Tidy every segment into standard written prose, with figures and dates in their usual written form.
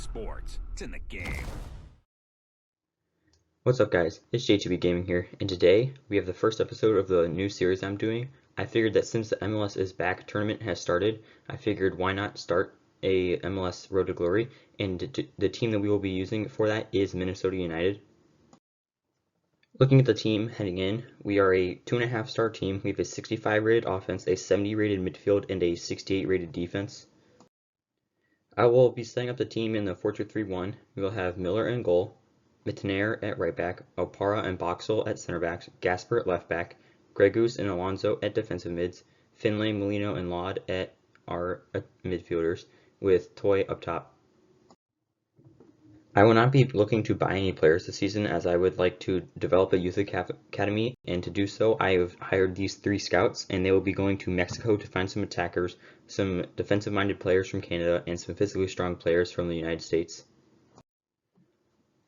sports. It's in the game. What's up guys, it's JTB Gaming here, and today we have the first episode of the new series I'm doing. I figured that since the MLS is back, tournament has started, I figured why not start a MLS Road to Glory, and the team that we will be using for that is Minnesota United. Looking at the team heading in, we are a 2.5 star team. We have a 65 rated offense, a 70 rated midfield, and a 68 rated defense. I will be setting up the team in the 4-2-3-1. We will have Miller in goal, Mittenaere at right back, Opara and Boxall at center backs, Gasper at left back, Gregus and Alonso at defensive mids, Finlay, Molino, and Laud at our midfielders, with Toy up top. I will not be looking to buy any players this season, as I would like to develop a youth academy, and to do so I have hired these 3 scouts, and they will be going to Mexico to find some attackers, some defensive-minded players from Canada, and some physically strong players from the United States.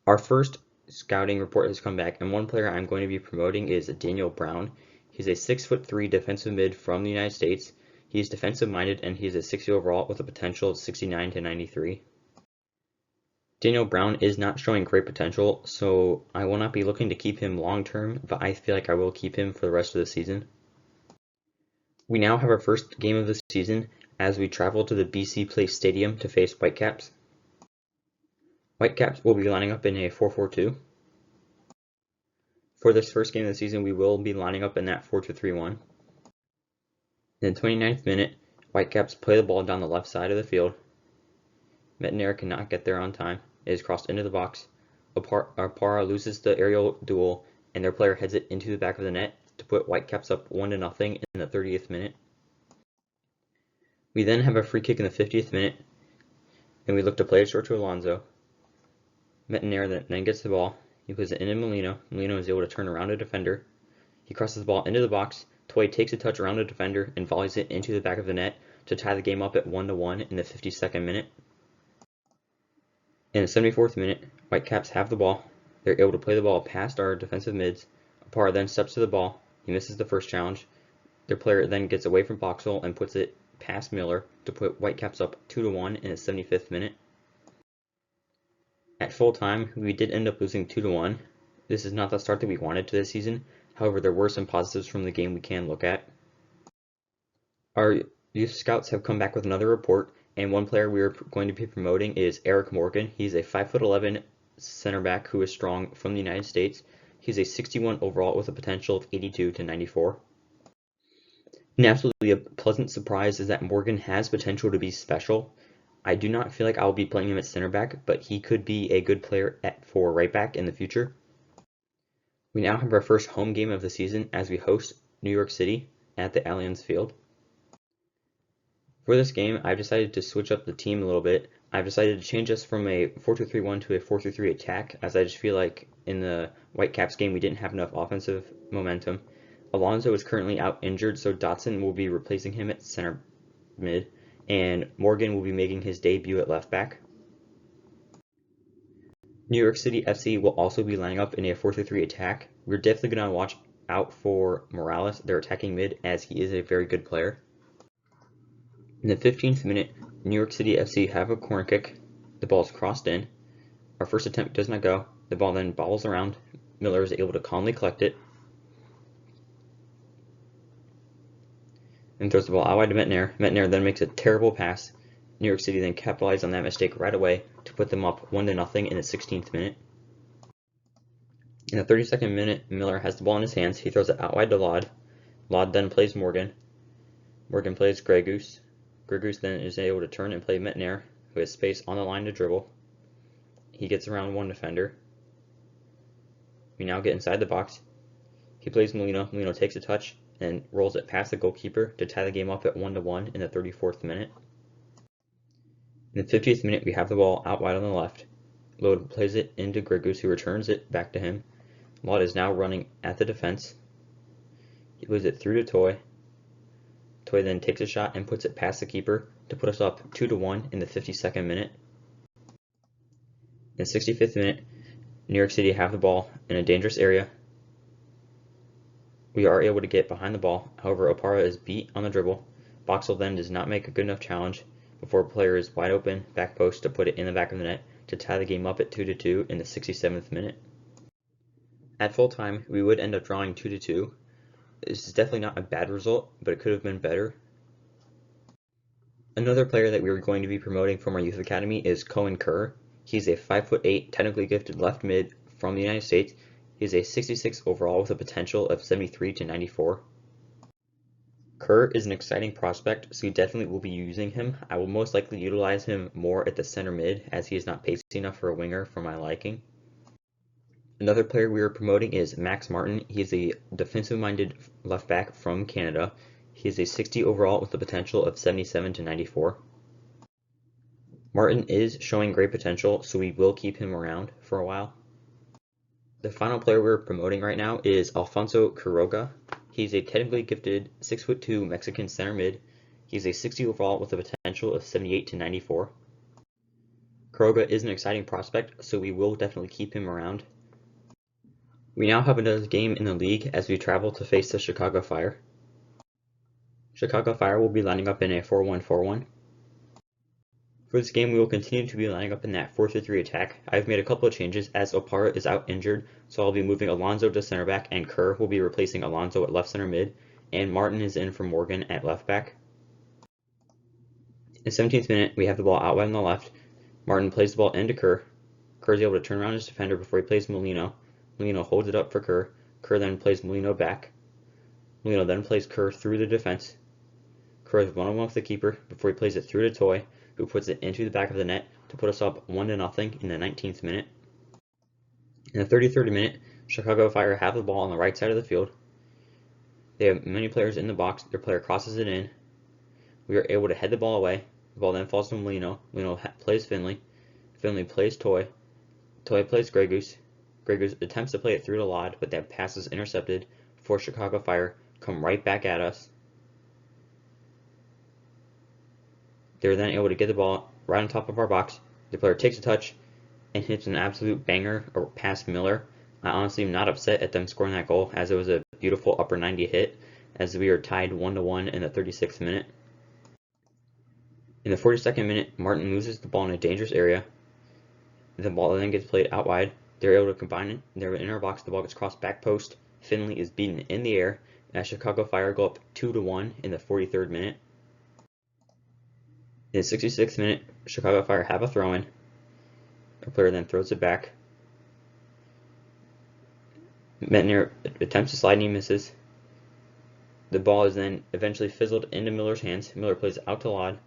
Our first scouting report has come back, and one player I'm going to be promoting is Daniel Brown. He's a 6'3" defensive mid from the United States. He's defensive-minded, and he's a 60 overall with a potential of 69 to 93. Daniel Brown is not showing great potential, so I will not be looking to keep him long term, but I feel like I will keep him for the rest of the season. We now have our first game of the season as we travel to the BC Place Stadium to face Whitecaps. Whitecaps will be lining up in a 4-4-2. For this first game of the season, we will be lining up in that 4-2-3-1. In the 29th minute, Whitecaps play the ball down the left side of the field. Mittenaere cannot get there on time. It is crossed into the box. Opara loses the aerial duel, and their player heads it into the back of the net to put Whitecaps up 1-0 in the 30th minute. We then have a free kick in the 50th minute, and we look to play it short to Alonso. Mittenaere then gets the ball. He puts it into Molino. Molino is able to turn around a defender. He crosses the ball into the box. Toy takes a touch around a defender and volleys it into the back of the net to tie the game up at 1-1 in the 52nd minute. In the 74th minute, Whitecaps have the ball. They're able to play the ball past our defensive mids. Opara then steps to the ball. He misses the first challenge. Their player then gets away from Boxall and puts it past Miller to put Whitecaps up 2-1 in the 75th minute. At full time, we did end up losing 2-1. This is not the start that we wanted to this season. However, there were some positives from the game we can look at. Our youth scouts have come back with another report, and one player we are going to be promoting is Eric Morgan. He's a 5'11" center back who is strong from the United States. He's a 61 overall with a potential of 82 to 94. And absolutely a pleasant surprise is that Morgan has potential to be special. I do not feel like I'll be playing him at center back, but he could be a good player for right back in the future. We now have our first home game of the season as we host New York City at the Allianz Field. For this game, I've decided to switch up the team a little bit. I've decided to change us from a 4-2-3-1 to a 4-3-3 attack, as I just feel like in the Whitecaps game we didn't have enough offensive momentum. Alonso is currently out injured, so Dotson will be replacing him at center mid, and Morgan will be making his debut at left back. New York City FC will also be lining up in a 4-3-3 attack. We're definitely going to watch out for Morales, their attacking mid, as he is a very good player. In the 15th minute, New York City FC have a corner kick. The ball is crossed in. Our first attempt does not go. The ball then bobbles around. Miller is able to calmly collect it and throws the ball out wide to Mittenaere. Mittenaere then makes a terrible pass. New York City then capitalized on that mistake right away to put them up 1-0 in the 16th minute. In the 32nd minute, Miller has the ball in his hands. He throws it out wide to Laud. Laud then plays Morgan. Morgan plays Gregus. Gregus then is able to turn and play Mittenaere, who has space on the line to dribble. He gets around one defender. We now get inside the box. He plays Molino. Molino takes a touch and rolls it past the goalkeeper to tie the game up at 1-1 in the 34th minute. In the 50th minute, we have the ball out wide on the left. Laud plays it into Gregus, who returns it back to him. Laud is now running at the defense. He plays it through to Toy. Toy then takes a shot and puts it past the keeper to put us up 2-1 in the 52nd minute. In the 65th minute, New York City have the ball in a dangerous area. We are able to get behind the ball. However, Opara is beat on the dribble. Boxall then does not make a good enough challenge. before a player is wide open, back post to put it in the back of the net to tie the game up at 2-2 in the 67th minute. At full time, we would end up drawing 2-2. This is definitely not a bad result, but it could have been better. Another player that we are going to be promoting from our youth academy is Cohen Kerr. He's a 5'8", technically gifted left mid from the United States. He is a 66 overall with a potential of 73 to 94. Kerr is an exciting prospect, so we definitely will be using him. I will most likely utilize him more at the center mid, as he is not pacey enough for a winger for my liking. Another player we are promoting is Max Martin. He is a defensive-minded left back from Canada. He is a 60 overall with a potential of 77 to 94. Martin is showing great potential, so we will keep him around for a while. The final player we're promoting right now is Alfonso Quiroga. He's a technically gifted 6'2" Mexican center mid. He's a 60 overall with a potential of 78 to 94. Quiroga is an exciting prospect, so we will definitely keep him around. We now have another game in the league as we travel to face the Chicago Fire. Chicago Fire will be lining up in a 4-1-4-1. For this game, we will continue to be lining up in that 4-3-3 attack. I've made a couple of changes as Opara is out injured, so I'll be moving Alonso to center back, and Kerr will be replacing Alonso at left center mid, and Martin is in for Morgan at left back. In the 17th minute, we have the ball out wide on the left. Martin plays the ball into Kerr. Kerr is able to turn around his defender before he plays Molino. Molino holds it up for Kerr. Kerr then plays Molino back. Molino then plays Kerr through the defense. Kerr is one-on-one with the keeper before he plays it through to Toy, who puts it into the back of the net to put us up 1-0 in the 19th minute. In the 33rd minute, Chicago Fire have the ball on the right side of the field. They have many players in the box. Their player crosses it in. We are able to head the ball away. The ball then falls to Molino. Molino plays Finley. Finley plays Toy. Toy plays Grey Goose. Grey Goose attempts to play it through to Lod, but that pass is intercepted before Chicago Fire come right back at us. They're then able to get the ball right on top of our box. The player takes a touch and hits an absolute banger past Miller. I honestly am not upset at them scoring that goal, as it was a beautiful upper 90 hit, as we are tied 1-1 in the 36th minute. In the 42nd minute, Martin loses the ball in a dangerous area. The ball then gets played out wide. They're able to combine it. They're in our box. The ball gets crossed back post. Finley is beaten in the air, as Chicago Fire go up 2-1 in the 43rd minute. In the 66th minute, Chicago Fire have a throw-in. A player then throws it back. Metner attempts to slide and he misses. The ball is then eventually fizzled into Miller's hands. Miller plays it out to Lod.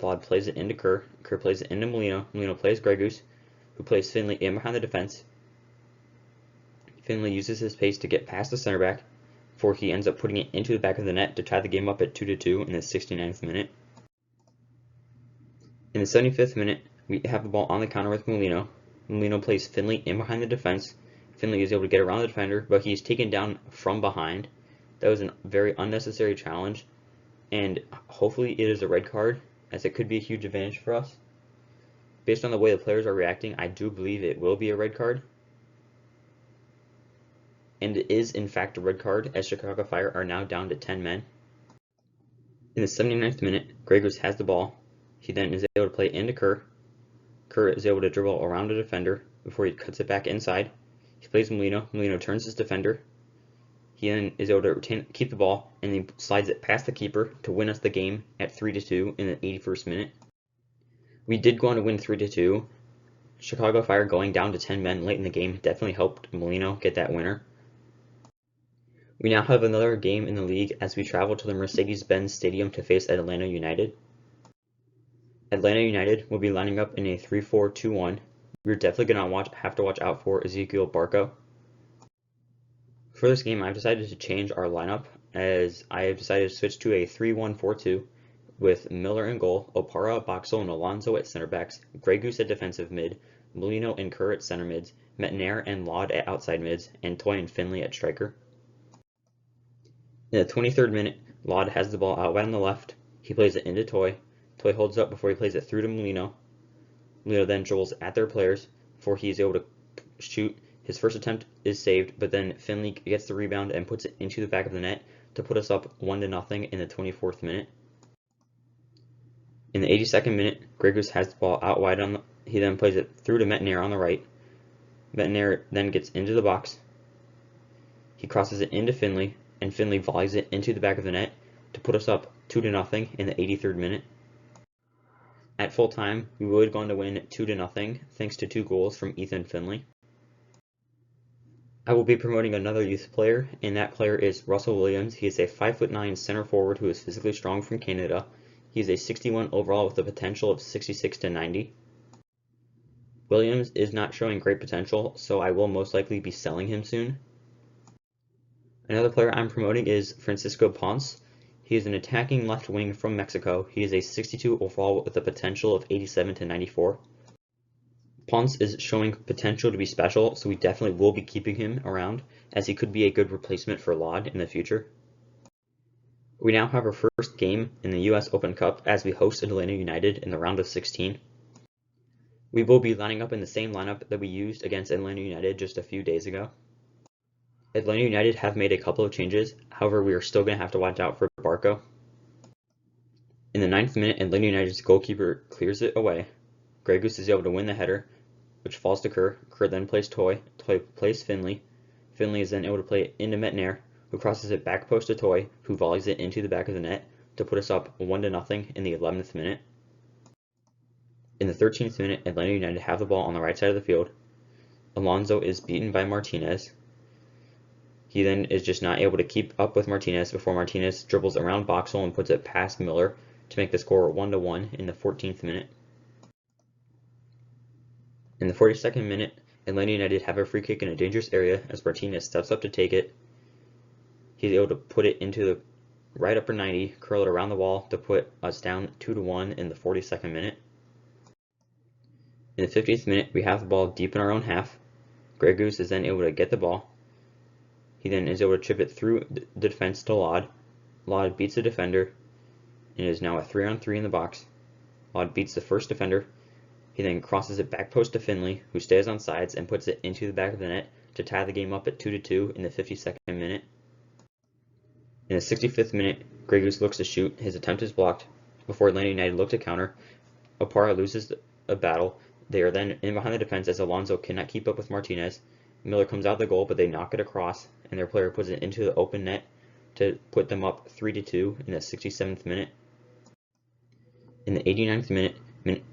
Lod plays it into Kerr. Kerr plays it into Molino. Molino plays Grey Goose, who plays Finley in behind the defense. Finley uses his pace to get past the center back before he ends up putting it into the back of the net to tie the game up at 2-2 in the 69th minute. In the 75th minute, we have the ball on the counter with Molino. Molino plays Finley in behind the defense. Finley is able to get around the defender, but he's taken down from behind. That was a very unnecessary challenge, and hopefully it is a red card, as it could be a huge advantage for us. Based on the way the players are reacting, I do believe it will be a red card. And it is in fact a red card, as Chicago Fire are now down to 10 men. In the 79th minute, Grey Goose has the ball. He then is able to play into Kerr. Kerr is able to dribble around a defender before he cuts it back inside. He plays Molino. Molino turns his defender. He then is able to keep the ball, and he slides it past the keeper to win us the game at 3-2 in the 81st minute. We did go on to win 3-2. Chicago Fire going down to 10 men late in the game definitely helped Molino get that winner. We now have another game in the league as we travel to the Mercedes-Benz Stadium to face Atlanta United. Atlanta United will be lining up in a 3-4-2-1. We're definitely going to have to watch out for Ezekiel Barco. For this game, I've decided to change our lineup, as I have decided to switch to a 3-1-4-2 with Miller in goal, Opara, Boxall, and Alonso at center backs, Grey Goose at defensive mid, Molino and Kerr at center mids, Metner and Lod at outside mids, and Toy and Finley at striker. In the 23rd minute, Lod has the ball out wide on the left. He plays it into Toy. Toy holds up before he plays it through to Molino. Molino then dribbles at their players before he is able to shoot. His first attempt is saved, but then Finley gets the rebound and puts it into the back of the net to put us up 1-0 in the 24th minute. In the 82nd minute, Grey Goose has the ball out wide he then plays it through to Metnair on the right. Metnair then gets into the box. He crosses it into Finley, and Finley volleys it into the back of the net to put us up 2-0 in the 83rd minute. At full time, we would go on to win 2-0 thanks to 2 goals from Ethan Finley. I will be promoting another youth player, and that player is Russell Williams. He is a 5'9" center forward who is physically strong from Canada. He is a 61 overall with a potential of 66 to 90. Williams is not showing great potential, so I will most likely be selling him soon. Another player I'm promoting is Francisco Ponce. He is an attacking left wing from Mexico. He is a 62 overall with a potential of 87 to 94. Ponce is showing potential to be special, so we definitely will be keeping him around, as he could be a good replacement for Laud in the future. We now have our first game in the US Open Cup as we host Atlanta United in the round of 16. We will be lining up in the same lineup that we used against Atlanta United just a few days ago. Atlanta United have made a couple of changes, however we are still going to have to watch out for Barco. In the 9th minute, Atlanta United's goalkeeper clears it away. Grey Goose is able to win the header, which falls to Kerr. Kerr then plays Toy plays Finley. Finley is then able to play it into Metnair, who crosses it back post to Toy, who volleys it into the back of the net to put us up 1-0 in the 11th minute. In the 13th minute, Atlanta United have the ball on the right side of the field. Alonso is beaten by Martinez. He then is just not able to keep up with Martinez before Martinez dribbles around Boxall and puts it past Miller to make the score 1-1 in the 14th minute. In the 42nd minute, Atlanta United have a free kick in a dangerous area as Martinez steps up to take it. He's able to put it into the right upper 90, curl it around the wall to put us down 2-1 in the 42nd minute. In the 50th minute, we have the ball deep in our own half. Grey Goose is then able to get the ball. He then is able to chip it through the defense to Laud. Laud beats the defender and is now a 3-on-3 in the box. Laud beats the first defender. He then crosses it back post to Finley, who stays on sides and puts it into the back of the net to tie the game up at 2-2 in the 52nd minute. In the 65th minute, Grey Goose looks to shoot. His attempt is blocked. Before Atlanta United look to counter, Opara loses a battle. They are then in behind the defense as Alonso cannot keep up with Martinez. Miller comes out the goal, but they knock it across, and their player puts it into the open net to put them up 3-2 in the 67th minute. In the 89th minute,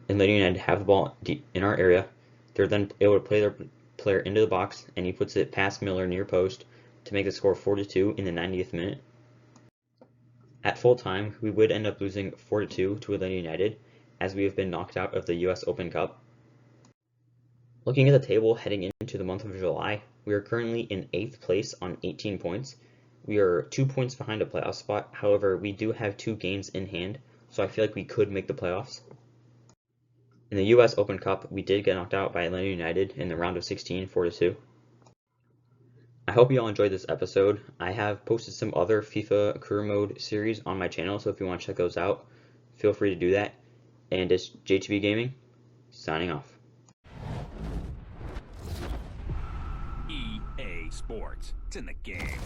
Atlanta United have the ball deep in our area. They're then able to play their player into the box, and he puts it past Miller near post to make the score 4-2 in the 90th minute. At full time, we would end up losing 4-2 to Atlanta United, as we have been knocked out of the US Open Cup. Looking at the table heading into the month of July, we are currently in 8th place on 18 points. We are 2 points behind a playoff spot, however, we do have 2 games in hand, so I feel like we could make the playoffs. In the US Open Cup, we did get knocked out by Atlanta United in the round of 16, 4-2. I hope you all enjoyed this episode. I have posted some other FIFA Career Mode series on my channel, so if you want to check those out, feel free to do that. And it's JTB Gaming, signing off. EA Sports. It's in the game.